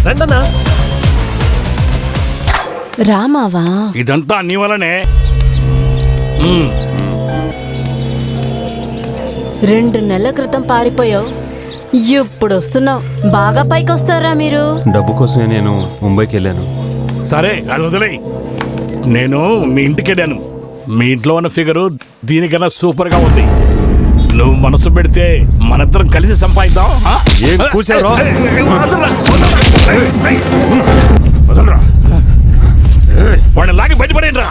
రండన్నా. రామావా? ఇదంతా నీ వల్లనే. 2 నెలల క్రితం పారిపోయావు, ఇప్పుడు వస్తున్నావు. బాగా పైకి వస్తారా మీరు? డబ్బు కోసమే నేను ముంబైకి వెళ్ళాను. సరే అది వదిలేయ్. నేను మీ ఇంటికి వెళ్ళాను. మీ ఇంట్లో ఉన్న ఫిగరు దీనికన్నా సూపర్ గా ఉంది. నువ్వు మనసు పెడితే మనిద్దరం కలిసి సంపాదిద్దాం. ఏం కూసారో? వాడిని లాగి బయటపడేయండి రా.